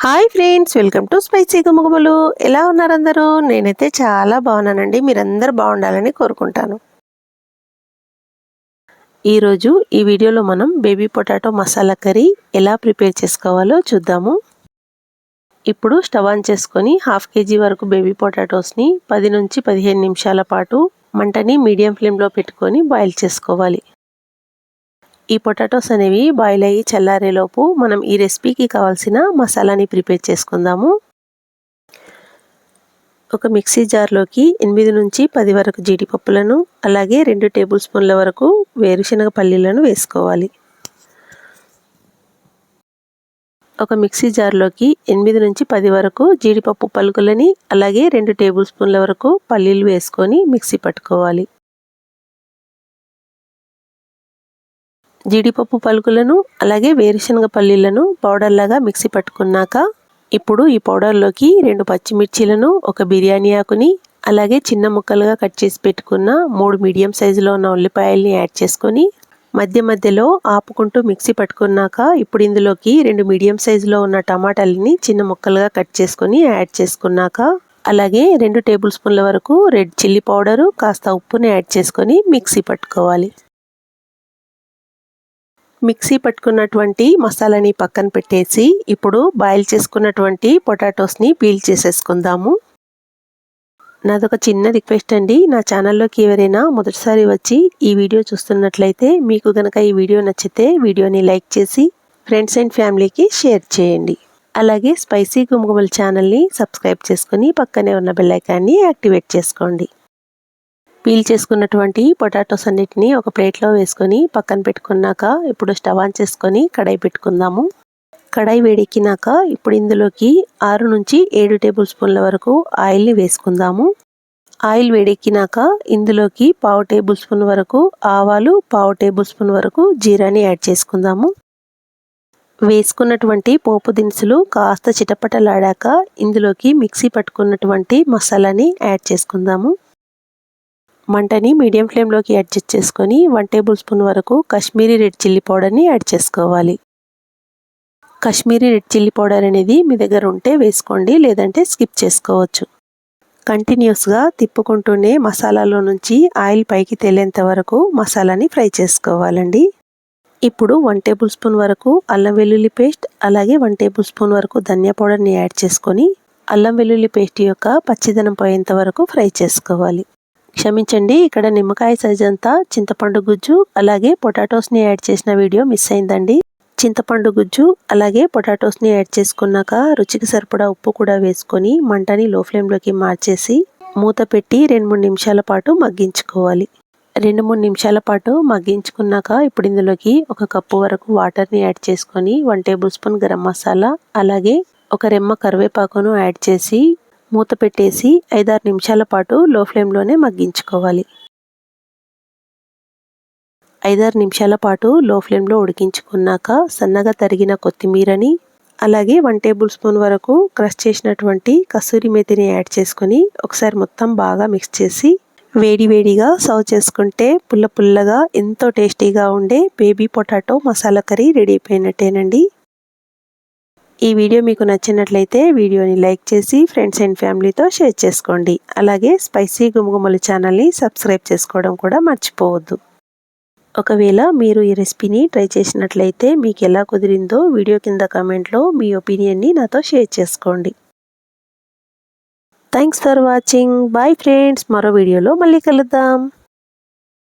Hi friends, welcome to spicy Gumagumalu. ఎలా ఉన్నారు అందరూ? నేనైతే చాలా బాగున్నానండి. మీరందరూ బాగుండాలని కోరుకుంటాను. ఈరోజు ఈ వీడియోలో మనం బేబీ పొటాటో మసాలా కర్రీ ఎలా ప్రిపేర్ చేసుకోవాలో చూద్దాము. ఇప్పుడు స్టవ్ ఆన్ చేసుకొని 1/2 kg వరకు బేబీ పొటాటోస్ని 10 నుంచి 15 నిమిషాల పాటు మంటని మీడియం ఫ్లేమ్లో పెట్టుకొని బాయిల్ చేసుకోవాలి. ఈ పొటాటోస్ అనేవి బాయిల్ అయ్యి చల్లారేలోపు మనం ఈ రెసిపీకి కావాల్సిన మసాలాని ప్రిపేర్ చేసుకుందాము. ఒక మిక్సీ జార్లోకి 8 నుంచి 10 వరకు జీడిపప్పులను, అలాగే 2 టేబుల్ స్పూన్ల వరకు వేరుశనగ పల్లీలను వేసుకోవాలి. ఒక మిక్సీ జార్లోకి 8 నుంచి 10 వరకు జీడిపప్పు పలుకులని, అలాగే 2 టేబుల్ స్పూన్ల వరకు పల్లీలు వేసుకొని మిక్సీ పట్టుకోవాలి. జీడిపప్పు పలుకులను అలాగే వేరుశనగ పల్లీలను పౌడర్లాగా మిక్సీ పట్టుకున్నాక ఇప్పుడు ఈ పౌడర్లోకి 2 పచ్చిమిర్చీలను, ఒక బిర్యానీ ఆకుని, అలాగే చిన్న ముక్కలుగా కట్ చేసి పెట్టుకున్న 3 మీడియం సైజులో ఉన్న ఉల్లిపాయల్ని యాడ్ చేసుకొని మధ్య మధ్యలో ఆపుకుంటూ మిక్సీ పట్టుకున్నాక ఇప్పుడు ఇందులోకి 2 మీడియం సైజులో ఉన్న టమాటాలని చిన్న ముక్కలుగా కట్ చేసుకొని యాడ్ చేసుకున్నాక అలాగే 2 టేబుల్ స్పూన్ల వరకు రెడ్ చిల్లీ పౌడరు, కాస్త ఉప్పుని యాడ్ చేసుకొని మిక్సీ పట్టుకోవాలి. మిక్సీ పట్టుకున్నటువంటి మసాలాని పక్కన పెట్టేసి ఇప్పుడు బాయిల్ చేసుకున్నటువంటి పొటాటోస్ని పీల్ చేసేసుకుందాము. నాదొక చిన్న రిక్వెస్ట్ అండి, నా ఛానల్లోకి ఎవరైనా మొదటిసారి వచ్చి ఈ వీడియో చూస్తున్నట్లయితే మీకు కనుక ఈ వీడియో నచ్చితే వీడియోని లైక్ చేసి ఫ్రెండ్స్ అండ్ ఫ్యామిలీకి షేర్ చేయండి. అలాగే స్పైసీ గుమగుమల ఛానల్ని సబ్స్క్రైబ్ చేసుకొని పక్కనే ఉన్న బెల్ ఐకాన్ని యాక్టివేట్ చేసుకోండి. పీల్ చేసుకున్నటువంటి పొటాటోస్ అన్నిటిని ఒక ప్లేట్లో వేసుకొని పక్కన పెట్టుకున్నాక ఇప్పుడు స్టవ్ ఆన్ చేసుకొని కడాయి పెట్టుకుందాము. కడాయి వేడెక్కినాక ఇప్పుడు ఇందులోకి 6 నుంచి 7 టేబుల్ స్పూన్ల వరకు ఆయిల్ని వేసుకుందాము. ఆయిల్ వేడెక్కినాక ఇందులోకి 1/2 టేబుల్ స్పూన్ వరకు ఆవాలు, 1/2 టేబుల్ స్పూన్ వరకు జీరాని యాడ్ చేసుకుందాము. వేసుకున్నటువంటి పోపు దినుసులు కాస్త చిటపటలాడాక ఇందులోకి మిక్సీ పట్టుకున్నటువంటి మసాలాని యాడ్ చేసుకుందాము. మంటని మీడియం ఫ్లేమ్లోకి అడ్జస్ట్ చేసుకొని 1 టేబుల్ స్పూన్ వరకు కాశ్మీరీ రెడ్ చిల్లీ పౌడర్ని యాడ్ చేసుకోవాలి. కాశ్మీరీ రెడ్ చిల్లీ పౌడర్ అనేది మీ దగ్గర ఉంటే వేసుకోండి, లేదంటే స్కిప్ చేసుకోవచ్చు. కంటిన్యూస్గా తిప్పుకుంటూనే మసాలాలో నుంచి ఆయిల్ పైకి తేలేంత వరకు మసాలాని ఫ్రై చేసుకోవాలండి. ఇప్పుడు 1 టేబుల్ స్పూన్ వరకు అల్లం వెల్లుల్లి పేస్ట్, అలాగే 1 టేబుల్ స్పూన్ వరకు ధనియా పౌడర్ని యాడ్ చేసుకొని అల్లం వెల్లుల్లి పేస్ట్ యొక్క పచ్చిదనం పోయేంత వరకు ఫ్రై చేసుకోవాలి. క్షమించండి, ఇక్కడ నిమ్మకాయ సైజ్ అంతా చింతపండు గుజ్జు అలాగే పొటాటోస్ని యాడ్ చేసిన వీడియో మిస్ అయిందండి. చింతపండు గుజ్జు అలాగే పొటాటోస్ని యాడ్ చేసుకున్నాక రుచికి సరిపడా ఉప్పు కూడా వేసుకొని మంటని లో ఫ్లేమ్లోకి మార్చేసి మూత పెట్టి 2-3 నిమిషాల పాటు మగ్గించుకోవాలి. 2-3 నిమిషాల పాటు మగ్గించుకున్నాక ఇప్పుడు ఇందులోకి 1 కప్పు వరకు వాటర్ని యాడ్ చేసుకొని 1 టేబుల్ స్పూన్ గరం మసాలా అలాగే 1 రెమ్మ కరివేపాకును యాడ్ చేసి మూత పెట్టేసి 5-6 నిమిషాల పాటు లో ఫ్లేమ్లోనే మగ్గించుకోవాలి. 5-6 నిమిషాల పాటు లో ఫ్లేమ్లో ఉడికించుకున్నాక సన్నగా తరిగిన కొత్తిమీరని అలాగే 1 టేబుల్ స్పూన్ వరకు క్రష్ చేసినటువంటి కసూరి మేతిని యాడ్ చేసుకొని ఒకసారి మొత్తం బాగా మిక్స్ చేసి వేడివేడిగా సర్వ్ చేసుకుంటే పుల్ల పుల్లగా ఎంతో టేస్టీగా ఉండే baby potato masala curry ready అయిపోయినట్టేనండి. ఈ వీడియో మీకు నచ్చినట్లయితే వీడియోని లైక్ చేసి ఫ్రెండ్స్ అండ్ ఫ్యామిలీతో షేర్ చేసుకోండి. అలాగే స్పైసీ గుమగుమల ఛానల్ని సబ్స్క్రైబ్ చేసుకోవడం కూడా మర్చిపోవద్దు. ఒకవేళ మీరు ఈ రెసిపీని ట్రై చేసినట్లయితే మీకు ఎలా కుదిరిందో వీడియో కింద కామెంట్లో మీ ఒపీనియన్ని నాతో షేర్ చేసుకోండి. Thanks for watching. Bye friends, మరో వీడియోలో మళ్ళీ కలుద్దాం.